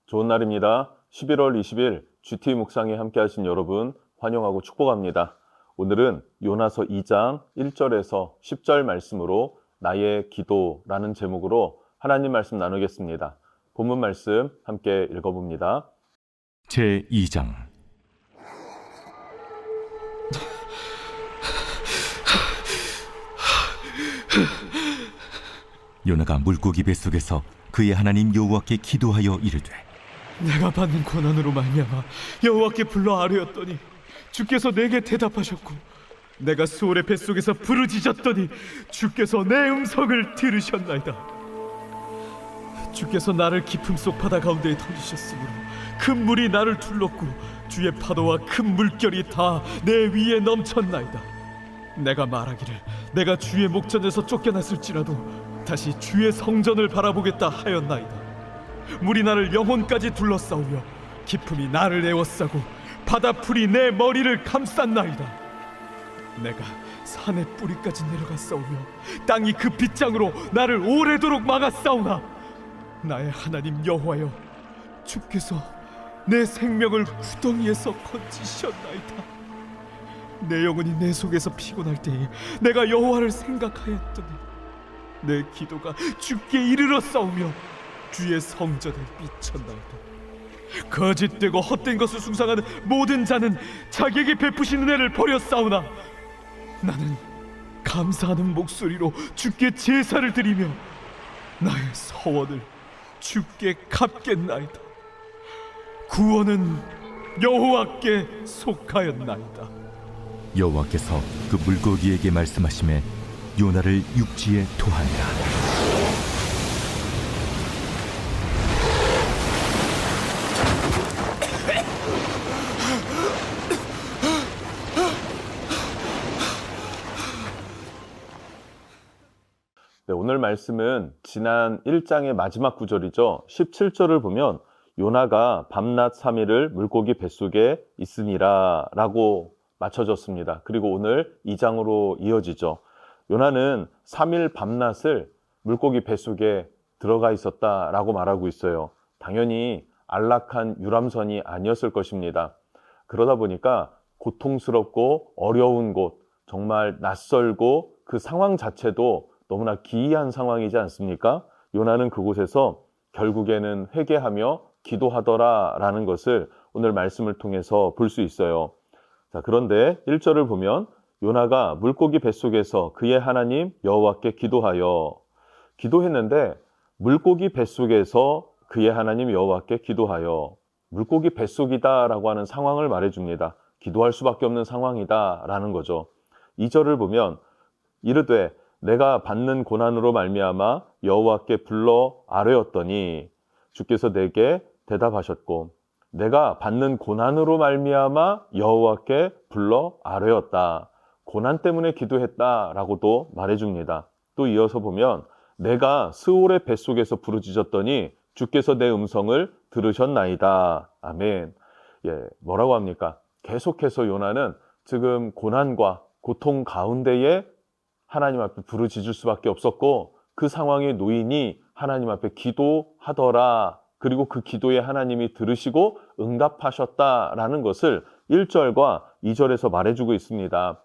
좋은 날입니다. 11월 20일 GT 묵상에 함께 하신 여러분 환영하고 축복합니다. 오늘은 요나서 2장 1절에서 10절 말씀으로 나의 기도라는 제목으로 하나님 말씀 나누겠습니다. 본문 말씀 함께 읽어봅니다. 제2장 요나가 물고기 뱃속에서 그의 하나님 여호와께 기도하여 이르되 내가 받는 고난으로 말미암아 여호와께 불러 아뢰었더니 주께서 내게 대답하셨고 내가 수월의 뱃속에서 부르짖었더니 주께서 내 음성을 들으셨나이다. 주께서 나를 깊음 속 바다 가운데에 던지셨으므로 큰 물이 나를 둘렀고 주의 파도와 큰 물결이 다 내 위에 넘쳤나이다. 내가 말하기를 내가 주의 목전에서 쫓겨났을지라도 다시 주의 성전을 바라보겠다 하였나이다. 물이 나를 영혼까지 둘러싸우며 깊음이 나를 에워싸고 바다풀이 내 머리를 감쌌나이다. 내가 산의 뿌리까지 내려갔사오며 땅이 그 빗장으로 나를 오래도록 막았사오나 나의 하나님 여호와여, 주께서 내 생명을 구덩이에서 건지셨나이다. 내 영혼이 내 속에서 피곤할 때에 내가 여호와를 생각하였더니 내 기도가 주께 이르러 싸우며 주의 성전에 미쳤나이다. 거짓되고 헛된 것을 숭상하는 모든 자는 자기에게 베푸신 은혜를 버렸사오나 나는 감사하는 목소리로 주께 제사를 드리며 나의 서원을 주께 갚겠나이다. 구원은 여호와께 속하였나이다. 여호와께서 그 물고기에게 말씀하시매 요나를 육지에 토하니라. 네, 오늘 말씀은 지난 1장의 마지막 구절이죠. 17절을 보면 요나가 밤낮 3일을 물고기 뱃속에 있으니라 라고 맞춰졌습니다. 그리고 오늘 2장으로 이어지죠. 요나는 3일 밤낮을 물고기 뱃속에 들어가 있었다라고 말하고 있어요. 당연히 안락한 유람선이 아니었을 것입니다. 그러다 보니까 고통스럽고 어려운 곳, 정말 낯설고 그 상황 자체도 너무나 기이한 상황이지 않습니까? 요나는 그곳에서 결국에는 회개하며 기도하더라라는 것을 오늘 말씀을 통해서 볼 수 있어요. 자, 그런데 1절을 보면 요나가 물고기 뱃속에서 그의 하나님 여호와께 기도했는데 물고기 뱃속에서 그의 하나님 여호와께 기도하여, 물고기 뱃속이다라고 하는 상황을 말해줍니다. 기도할 수밖에 없는 상황이다라는 거죠. 2절을 보면 이르되 내가 받는 고난으로 말미암아 여호와께 불러 아뢰었더니 주께서 내게 대답하셨고, 내가 받는 고난으로 말미암아 여호와께 불러 아뢰었다. 고난 때문에 기도했다라고도 말해줍니다. 또 이어서 보면 내가 스올의 뱃속에서 부르짖었더니 주께서 내 음성을 들으셨나이다. 아멘. 뭐라고 합니까? 계속해서 요나는 지금 고난과 고통 가운데에 하나님 앞에 부르짖을 수밖에 없었고, 그 상황에 놓이니 하나님 앞에 기도하더라. 그리고 그 기도에 하나님이 들으시고 응답하셨다라는 것을 1절과 2절에서 말해주고 있습니다.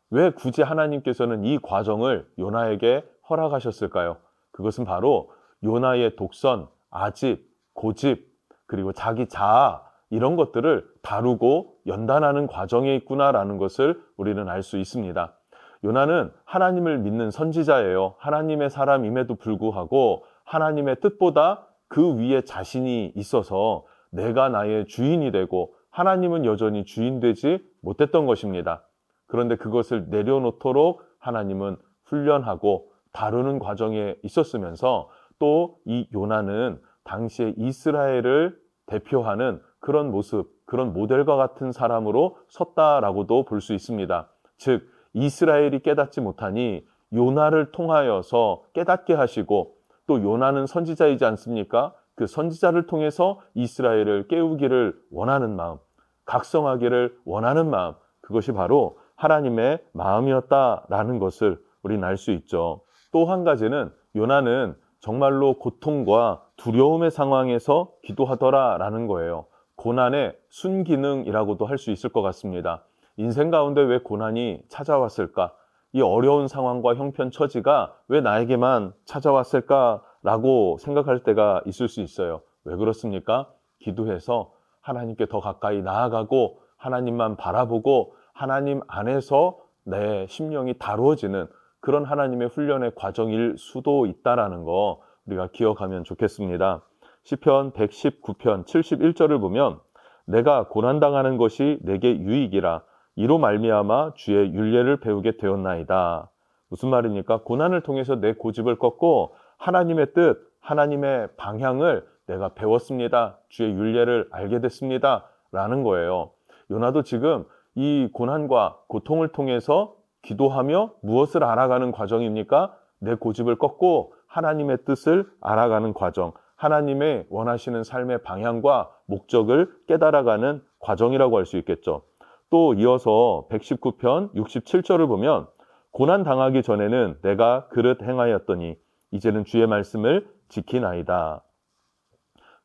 왜 굳이 하나님께서는 이 과정을 요나에게 허락하셨을까요? 그것은 바로 요나의 독선, 아집, 고집, 그리고 자기 자아, 이런 것들을 다루고 연단하는 과정에 있구나라는 것을 우리는 알 수 있습니다. 요나는 하나님을 믿는 선지자예요. 하나님의 사람임에도 불구하고 하나님의 뜻보다 그 위에 자신이 있어서 내가 나의 주인이 되고 하나님은 여전히 주인되지 못했던 것입니다. 그런데 그것을 내려놓도록 하나님은 훈련하고 다루는 과정에 있었으면서 또 이 요나는 당시에 이스라엘을 대표하는 그런 모습, 그런 모델과 같은 사람으로 섰다라고도 볼 수 있습니다. 즉 이스라엘이 깨닫지 못하니 요나를 통하여서 깨닫게 하시고, 또 요나는 선지자이지 않습니까? 그 선지자를 통해서 이스라엘을 깨우기를 원하는 마음, 각성하기를 원하는 마음, 그것이 바로 하나님의 마음이었다라는 것을 우리는 알 수 있죠. 또 한 가지는 요나는 정말로 고통과 두려움의 상황에서 기도하더라라는 거예요. 고난의 순기능이라고도 할 수 있을 것 같습니다. 인생 가운데 왜 고난이 찾아왔을까? 이 어려운 상황과 형편 처지가 왜 나에게만 찾아왔을까라고 생각할 때가 있을 수 있어요. 왜 그렇습니까? 기도해서 하나님께 더 가까이 나아가고 하나님만 바라보고 하나님 안에서 내 심령이 다루어지는 그런 하나님의 훈련의 과정일 수도 있다라는 거 우리가 기억하면 좋겠습니다. 시편 119편 71절을 보면 내가 고난당하는 것이 내게 유익이라 이로 말미암아 주의 율례를 배우게 되었나이다. 무슨 말입니까? 고난을 통해서 내 고집을 꺾고 하나님의 뜻, 하나님의 방향을 내가 배웠습니다. 주의 율례를 알게 됐습니다. 라는 거예요. 요나도 지금 이 고난과 고통을 통해서 기도하며 무엇을 알아가는 과정입니까? 내 고집을 꺾고 하나님의 뜻을 알아가는 과정, 하나님의 원하시는 삶의 방향과 목적을 깨달아가는 과정이라고 할 수 있겠죠. 또 이어서 119편 67절을 보면 고난 당하기 전에는 내가 그릇 행하였더니 이제는 주의 말씀을 지키나이다.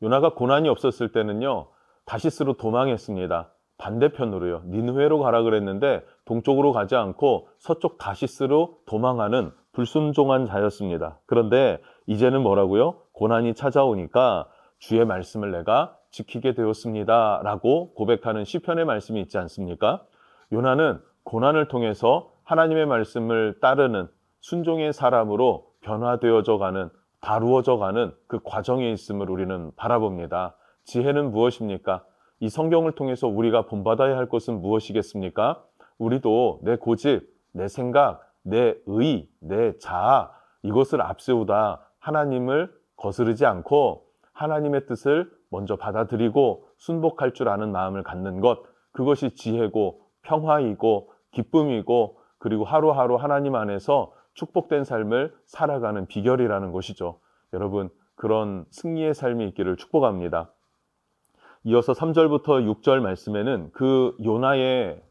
요나가 고난이 없었을 때는요, 다시스로 도망했습니다. 반대편으로요. 니느웨로 가라 그랬는데 동쪽으로 가지 않고 서쪽 다시스로 도망하는 불순종한 자였습니다. 그런데 이제는 뭐라고요? 고난이 찾아오니까 주의 말씀을 내가 지키게 되었습니다. 라고 고백하는 시편의 말씀이 있지 않습니까? 요나는 고난을 통해서 하나님의 말씀을 따르는 순종의 사람으로 변화되어져 가는, 다루어져 가는 그 과정에 있음을 우리는 바라봅니다. 지혜는 무엇입니까? 이 성경을 통해서 우리가 본받아야 할 것은 무엇이겠습니까? 우리도 내 고집, 내 생각, 내 의, 내 자아 이것을 앞세우다 하나님을 거스르지 않고 하나님의 뜻을 먼저 받아들이고 순복할 줄 아는 마음을 갖는 것, 그것이 지혜고 평화이고 기쁨이고 그리고 하루하루 하나님 안에서 축복된 삶을 살아가는 비결이라는 것이죠. 여러분, 그런 승리의 삶이 있기를 축복합니다. 이어서 3절부터 6절 말씀에는 그 요나의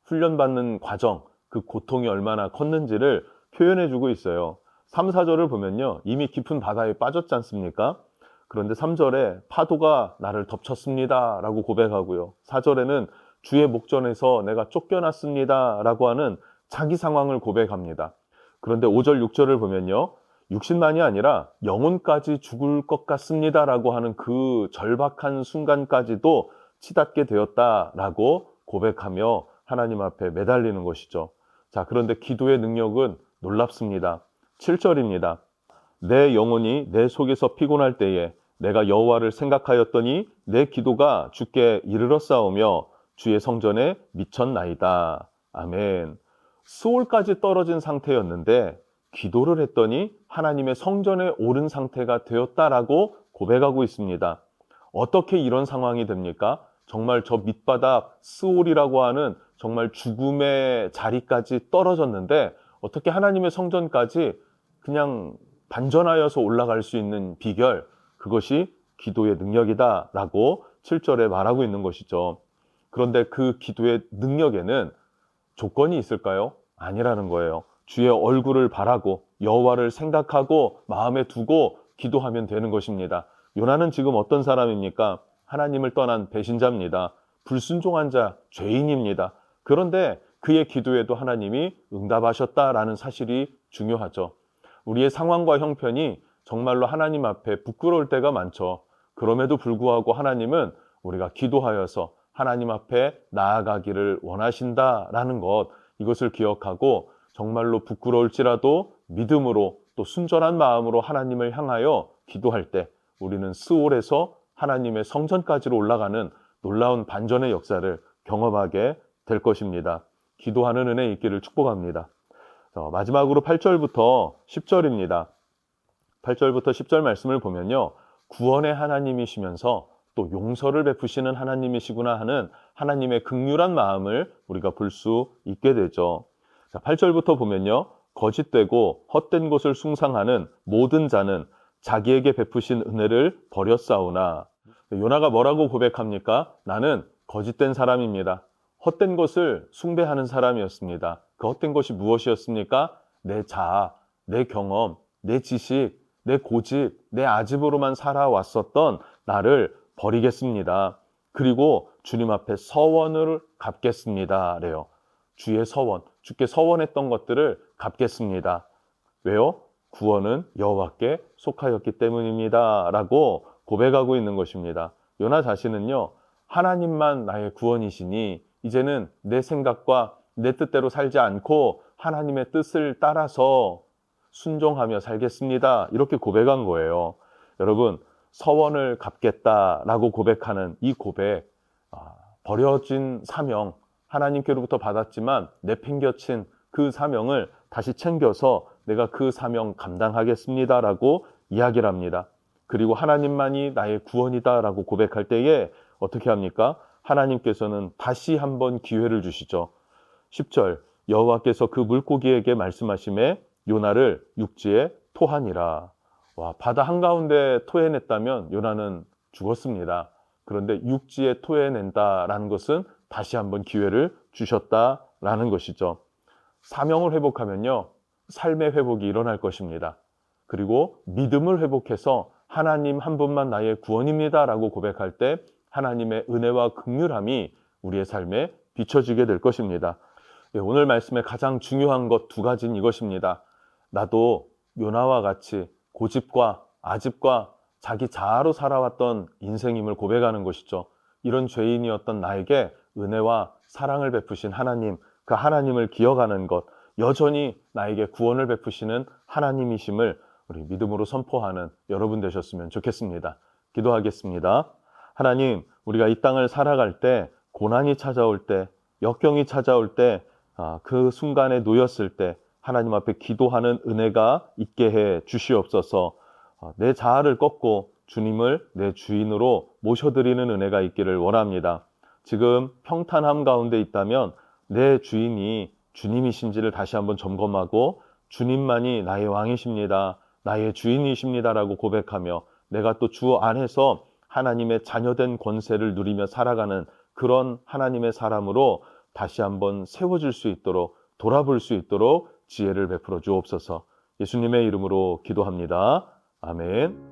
훈련받는 과정, 그 고통이 얼마나 컸는지를 표현해주고 있어요. 3, 4절을 보면요, 이미 깊은 바다에 빠졌지 않습니까? 그런데 3절에 파도가 나를 덮쳤습니다 라고 고백하고요. 4절에는 주의 목전에서 내가 쫓겨났습니다 라고 하는 자기 상황을 고백합니다. 그런데 5절, 6절을 보면요, 육신만이 아니라 영혼까지 죽을 것 같습니다 라고 하는 그 절박한 순간까지도 치닫게 되었다라고 고백하며 하나님 앞에 매달리는 것이죠. 자, 그런데 기도의 능력은 놀랍습니다. 7절입니다. 내 영혼이 내 속에서 피곤할 때에 내가 여호와를 생각하였더니 내 기도가 주께 이르렀사오며 주의 성전에 미쳤나이다. 아멘. 수올까지 떨어진 상태였는데 기도를 했더니 하나님의 성전에 오른 상태가 되었다라고 고백하고 있습니다. 어떻게 이런 상황이 됩니까? 정말 저 밑바닥 스올이라고 하는 정말 죽음의 자리까지 떨어졌는데 어떻게 하나님의 성전까지 그냥 반전하여서 올라갈 수 있는 비결, 그것이 기도의 능력이다라고 7절에 말하고 있는 것이죠. 그런데 그 기도의 능력에는 조건이 있을까요? 아니라는 거예요. 주의 얼굴을 바라고 여호와를 생각하고 마음에 두고 기도하면 되는 것입니다. 요나는 지금 어떤 사람입니까? 하나님을 떠난 배신자입니다. 불순종한 자, 죄인입니다. 그런데 그의 기도에도 하나님이 응답하셨다라는 사실이 중요하죠. 우리의 상황과 형편이 정말로 하나님 앞에 부끄러울 때가 많죠. 그럼에도 불구하고 하나님은 우리가 기도하여서 하나님 앞에 나아가기를 원하신다라는 것, 이것을 기억하고 정말로 부끄러울지라도 믿음으로 또 순전한 마음으로 하나님을 향하여 기도할 때 우리는 스올에서 하나님의 성전까지로 올라가는 놀라운 반전의 역사를 경험하게 될 것입니다. 기도하는 은혜 있기를 축복합니다. 마지막으로 8절부터 10절입니다. 8절부터 10절 말씀을 보면요, 구원의 하나님이시면서 또 용서를 베푸시는 하나님이시구나 하는 하나님의 긍휼한 마음을 우리가 볼 수 있게 되죠. 8절부터 보면요, 거짓되고 헛된 것을 숭상하는 모든 자는 자기에게 베푸신 은혜를 버렸사오나. 요나가 뭐라고 고백합니까? 나는 거짓된 사람입니다. 헛된 것을 숭배하는 사람이었습니다. 그 헛된 것이 무엇이었습니까? 내 자아, 내 경험, 내 지식, 내 고집, 내 아집으로만 살아왔었던 나를 버리겠습니다. 그리고 주님 앞에 서원을 갚겠습니다. 래요. 주의 서원, 주께 서원했던 것들을 갚겠습니다. 왜요? 구원은 여호와께 속하였기 때문입니다. 라고 고백하고 있는 것입니다. 요나 자신은요, 하나님만 나의 구원이시니 이제는 내 생각과 내 뜻대로 살지 않고 하나님의 뜻을 따라서 순종하며 살겠습니다. 이렇게 고백한 거예요. 여러분, 서원을 갚겠다라고 고백하는 이 고백, 버려진 사명, 하나님께로부터 받았지만 내팽겨친 그 사명을 다시 챙겨서 내가 그 사명 감당하겠습니다라고 이야기를 합니다. 그리고 하나님만이 나의 구원이다라고 고백할 때에 어떻게 합니까? 하나님께서는 다시 한번 기회를 주시죠. 10절, 여호와께서 그 물고기에게 말씀하심에 요나를 육지에 토하니라. 와, 바다 한가운데 토해냈다면 요나는 죽었습니다. 그런데 육지에 토해낸다라는 것은 다시 한번 기회를 주셨다라는 것이죠. 사명을 회복하면요, 삶의 회복이 일어날 것입니다. 그리고 믿음을 회복해서 하나님 한 분만 나의 구원입니다 라고 고백할 때 하나님의 은혜와 긍휼함이 우리의 삶에 비춰지게 될 것입니다. 오늘 말씀의 가장 중요한 것 두 가지는 이것입니다. 나도 요나와 같이 고집과 아집과 자기 자아로 살아왔던 인생임을 고백하는 것이죠. 이런 죄인이었던 나에게 은혜와 사랑을 베푸신 하나님, 그 하나님을 기억하는 것, 여전히 나에게 구원을 베푸시는 하나님이심을 우리 믿음으로 선포하는 여러분 되셨으면 좋겠습니다. 기도하겠습니다. 하나님, 우리가 이 땅을 살아갈 때, 고난이 찾아올 때, 역경이 찾아올 때, 그 순간에 놓였을 때 하나님 앞에 기도하는 은혜가 있게 해 주시옵소서. 내 자아를 꺾고 주님을 내 주인으로 모셔드리는 은혜가 있기를 원합니다. 지금 평탄함 가운데 있다면 내 주인이 주님이신지를 다시 한번 점검하고 주님만이 나의 왕이십니다. 나의 주인이십니다라고 고백하며 내가 또 주 안에서 하나님의 자녀된 권세를 누리며 살아가는 그런 하나님의 사람으로 다시 한번 세워질 수 있도록 돌아볼 수 있도록 지혜를 베풀어 주옵소서. 예수님의 이름으로 기도합니다. 아멘.